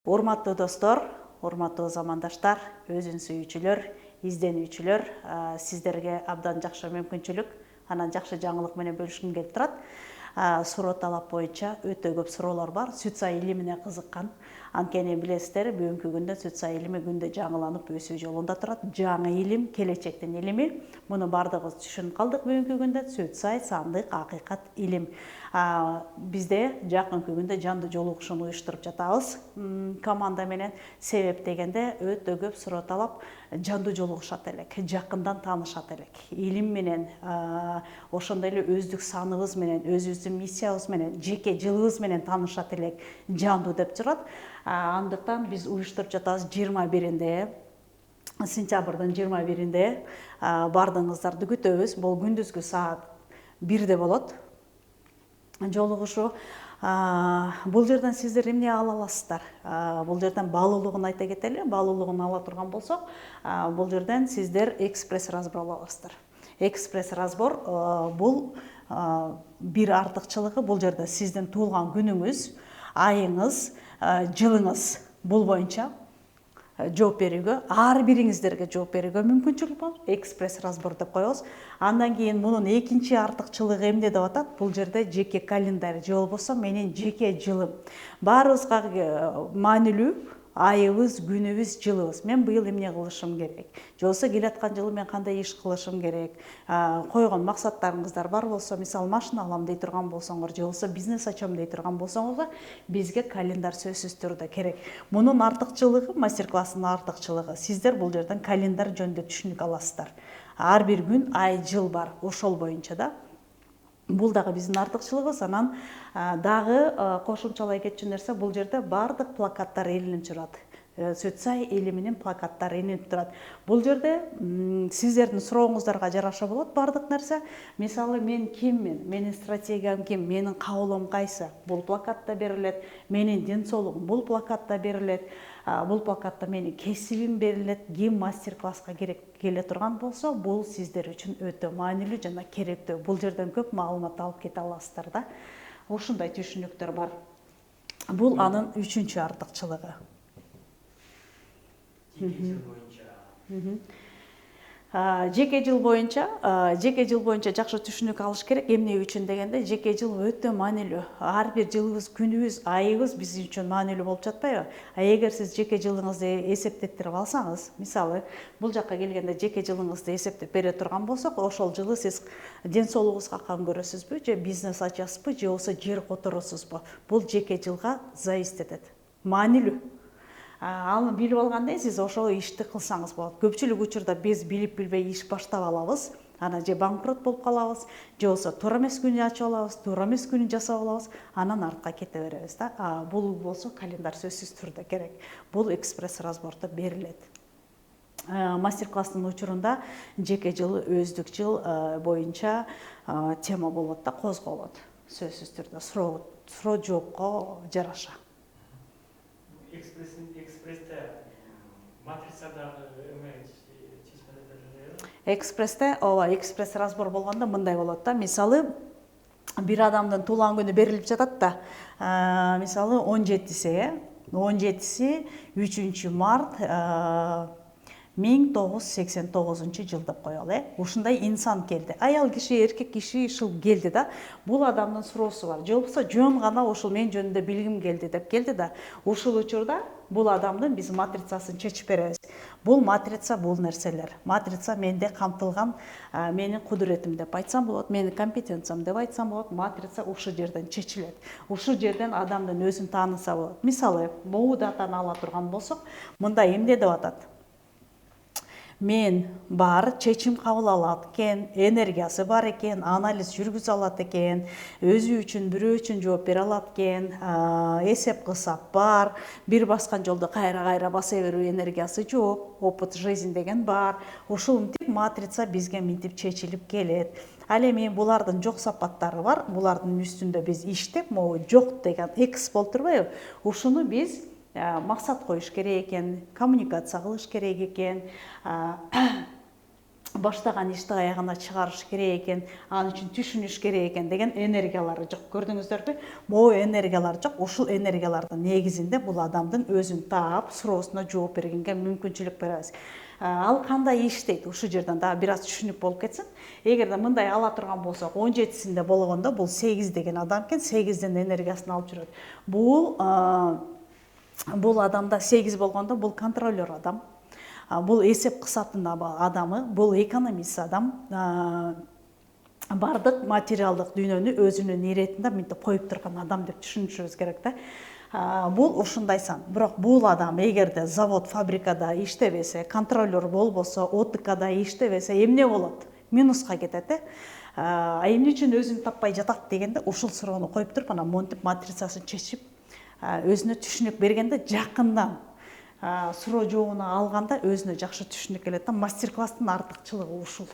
Урматтуу достор, урматтуу замандаштар, өзүн сүйүүчүлөр, изденүүчүлөр, сиздерге абдан жакшы мүмкүнчүлүк, анан жакшы жаңылык менен бөлүшкүм келип турат. Суроо талап боюнча өтө көп суроолор бар. Сүт сай илимине кызыккан. Анткени билесиздер, бүгүнкү күндө сүт сай илими күндө жаңыланып өсүү жолунда турат. Жаңы илим, келечектин илими. Муну бардыгыбыз түшүнүп калдык бүгүнкү күндө. Сүт сай, сандык, акыйкат, илим. Бизде жакынкы күндө жандуу жолугушууну уюштуруп жатабыз. Команда менен себеп дегенде өтө көп суроо талап жандуу жолугушат элек, жакындан таанышат элек. Илим менен, ошондой эле өздүк саныбыз менен, өзүбүздүн миссиябыз менен, жеке жылыбыз менен таанышат элек жандуу деп турат. Андыктан биз уюштуруп жатабыз 21-inde, сентябрдын 21-inde бардыгыңыздарды күтөбүз. Бул күндүзгү саат 1-де болот. Жолугушуу. Бул жерден сиздер эмне ала аласыздар? Бул жерден баалуулугун айта кетели. Баалуулугун ала турган болсок, бул жерден сиздер экспресс разбор ала аласыздар. Экспресс разбор бул бир артыкчылыгы, бул жерде сиздин туулган күнүңүз, айыңыз, жылыңыз бул боюнча жооп берүүгө, ар бириңиздерге жооп берүүгө мүмкүнчүлүк бар. Экспресс разбор деп коебуз. Андан кийин мунун экинчи артыкчылыгы эмне деп атат? Бул жерде жеке календарь же болбосо менин жеке жылым. Баарыбызга маанилүү айыбыз, күнүбүз, жылыбыз. Мен быйыл эмне кылышым керек? Же болбосо келаткан жылы мен кандай иш кылышым керек? Койгон максаттарыңыздар бар болсо, мисалы машина алам дей турган болсоңор, же болбосо бизнес ачам дей турган болсоңор, бизге календарь сөзсүз түрдө керек. Мунун артыкчылыгы, мастер-класстын артыкчылыгы, сиздер бул жерден календарь жөнүндө түшүнүк аласыздар. Ар бир күн, ай, жыл бар, ошол боюнча да. Бул дагы биздин артыкчылыгыбыз. Анан дагы кошумчалай кетчү нерсе, бул жерде бардык плакаттар илинип турат. Сүт сай илиминин плакаттары илинип турат. Бул жерде сиздердин сурооңуздарга жараша болот бардык нерсе. Мисалы, мен киммин? Менин стратегиям ким? Менин кабылым кайсы? Бул плакатта берилет. Менин ден соолугум бул плакатта берилет. Бул плакатта менин кесибим берилет. Ким мастер-класска келе турган болсо, бул сиздер үчүн өтө маанилүү жана керектүү. Бул жерден көп маалымат алып кете аласыздар да. Ушундай түшүнүктөр бар. Бул анын үчүнчү артыкчылыгы. Жеке жыл боюнча жакшы түшүнүк алыш керек. Эмне үчүн дегенде, жеке жыл өтө маанилүү. Ар бир жылыбыз, күнүбүз, айыбыз биз үчүн маанилүү болуп жатпайбы? Эгер сиз жеке жылыңызды эсептеттирип алсаңыз, мисалы, бул жакка келгенде жеке жылыңызды эсептеп бере турган болсок, ошол жылы сиз ден соолугуңузга кам көрөсүзбү, же бизнес ачасызбы, же болбосо жер которосузбу? Бул жеке жылга зависит этет. Маанилүү. Аны билип алгандай сиз ошол ишти кылсаңыз болот. Көпчүлүк учурда биз билип билбей иш баштап алабыз. Анан же банкрот болуп калабыз, же болбосо туура эмес күнү ачып алабыз, туура эмес күнү жасап алабыз, анан артка кете беребиз да. Бул болсо календарь сөзсүз түрдө керек. Бул экспресс разбордо берилет. Мастер-класстын учурунда жеке жыл, өздүк жыл боюнча тема болот да, козголот. Сөзсүз түрдө суроо жоопко жараша. Экспрессте матрицадагы Экспрессте, экспресс разбор болгондо мындай болот да. Мисалы, бир адамдын туулган күнү берилип жатат да. Мисалы, 17-си 3 март 1989 деп коелу. Ушундай инсан келди. Аял киши, эркек киши ушул келди да. Бул адамдын суроосу бар. Же болбосо жөн гана ушул мен жөнүндө билгим келди деп келди да. Ушул учурда бул адамдын биз матрицасын чечип беребиз. Бул матрица бул нерселер. Матрица менде камтылган менин кудуретим деп айтсам болот, менин компетенциям деп айтсам болот. Матрица ушул жерден чечилет. Ушул жерден адамдын өзүн тааныса болот. Мисалы, могу датаны ала турган болсок, мында эмне деп атат? Мен бар, чечим кабыл алат экен, энергиясы бар экен, анализ жүргүзө алат экен, өзү үчүн, бирөө үчүн жооп бере алат экен, эсеп кысап бар, бир баскан жолдо кайра баса берүү энергиясы жок, опыт жизнь деген бар. Ушинтип матрица бизге минтип чечилип келет. Ал эми булардын жок сапаттары бар, булардын үстүндө биз иштеп, могу жок деген экс болуп турбайбы? Ушуну биз максат коюш керек экен, коммуникация кылыш керек экен, баштаган ишти аягына чыгарыш керек экен, ал үчүн түшүнүш керек экен деген энергиялары жок. Көрдүңүздөрбү? Могу энергиялар жок. Ушул энергиялардын негизинде бул адамдын өзүн таап, суроосуна жооп бергенге мүмкүнчүлүк беребиз. Ал кандай иштейт? Ушул жерден дагы бир аз түшүнүк болуп кетсин. Эгерде мындай ала турган болсок, 17-синде болгондо бул 8 деген адам экен, 8ден энергиясын алып жүрөт. Бул адамда 8 болгондо бул контролер адам. Бул эсеп кысатын адамы, бул экономист адам. Бардык материалдык дүйнөнү өзүнүн иретинде мынтип коюп турган адам деп түшүнүшүбүз керек да. Бул ушундай сан. Бирок бул адам эгерде завод, фабрикада иштебесе, контролер болбосо, ОТКда иштебесе, эмне болот? Минуска кетет, эмне үчүн өзүн таппай жатат дегенде ушул суроону коюп туруп, анан монтип матрицасын чечип, өзүнө түшүнүк бергенде жакындан суроо жообуна алганда өзүнө жакшы түшүнүк келет да. Мастер-класстын артыкчылыгы ушул.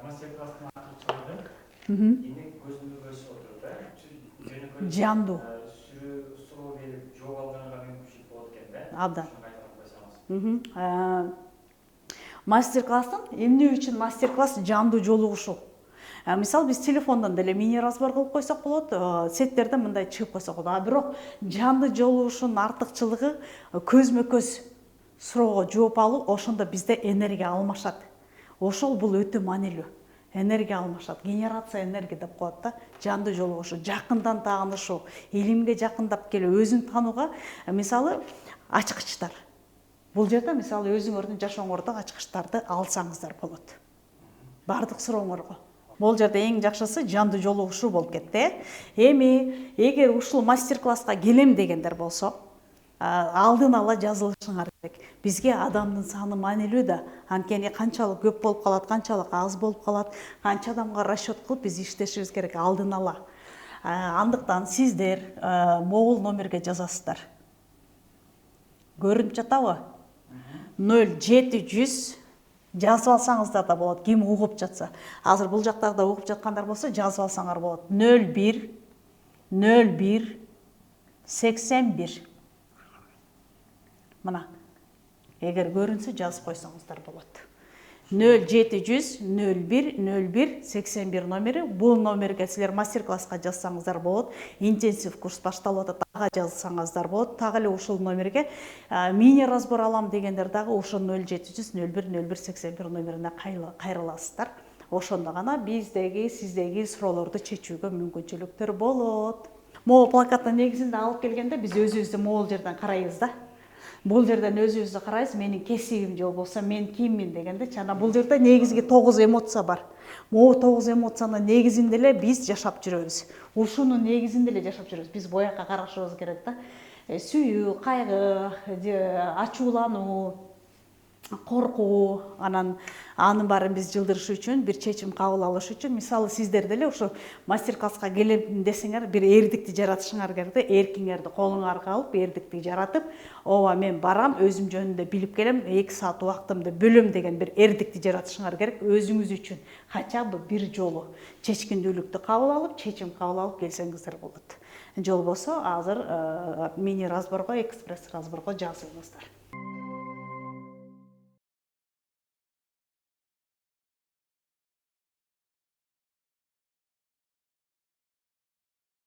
Мастер-класстын артыкчылыгы эми көзүндө көрсө отуруп, жандуу суроо берип жооп алганга мүмкүнчүлүк болот экен да. Абдан. Мастер-класстын эмне үчүн мастер-класс жандуу жолугушуу? Мисалы биз телефондон деле мини-разбор кылып койсок болот, сеттерден мындай чыгып койсок болот. Бирок жандуу жолугушуунун артыкчылыгы көзмө-көз суроого жооп алуу, ошондо бизде энергия алмашат. Ошол бул өтө маанилүү. Энергия алмашат, генерация энергия деп коет да. Жандуу жолугушуу, жакындан таанышуу, илимге жакындап келүү, өзүн таанууга, мисалы ачкычтар. Бул жерде мисалы өзүңөрдүн жашооңордо ачкычтарды алсаңыздар болот. Бардык сурооңорго. Бул жерде эң жакшысы жандуу жолугушуу болуп кетти. Эми эгер ушул мастер-класска келем дегендер болсо, алдын ала жазылышыңар керек. Бизге адамдын саны маанилүү да. Анткени канчалык көп болуп калат, канчалык аз болуп калат, канча адамга расчет кылып биз иштешибиз керек алдын ала. Андыктан сиздер могул номерге жазасыздар. Көрүнүп жатабы? 0700 жазып алсаңыздар да болот, ким угуп жатса. Азыр бул жактарда угуп жаткандар болсо жазып алсаңар болот. 01 01 81. Мына, эгер көрүнсө жазып койсоңуздар болот. 0700 01 01 81 номери. Бул номерге силер мастер-класска жазсаңыздар болот. Интенсив курс башталып атат, ага жазсаңыздар болот. Так эле ушул номерге мини-разбор алам дегендер дагы ошо 0700 01 01 81 номерине кайрыласыздар. Ошондо гана биздеги, сиздеги суроолорду чечүүгө мүмкүнчүлүктөр болот. Могу плакаттын негизинде алып келгенде биз өзүбүздү могул жерден карайбыз да. Бул жерден өзүбүздү карайбыз, менин кесибим же болбосо мен киммин дегенде, жана бул жерде негизги 9 эмоция бар. Могу 9 эмоциянын негизинде эле биз жашап жүрөбүз. Ушунун негизинде эле жашап жүрөбүз. Биз боякка карашыбыз керек да. Сүйүү, кайгы, ачуулануу, коркуу, анын баарын биз жылдырыш үчүн, бир чечим кабыл алыш үчүн, мисалы сиздер деле ошо мастер-класска келем десеңер, бир эрдикти жаратышыңар керек да, эркиңерди колуңарга алып, эрдикти жаратып, ооба мен барам, өзүм жөнүндө билип келем, 2 саат убактымды бөлөм деген бир эрдикти жаратышыңар керек өзүңүз үчүн. Кача бир жолу чечкиндүүлүктү кабыл алып, чечим кабыл алып келсеңиздер болот. Жолбосо азыр мини разборго, экспресс разборго жазылыңыздар.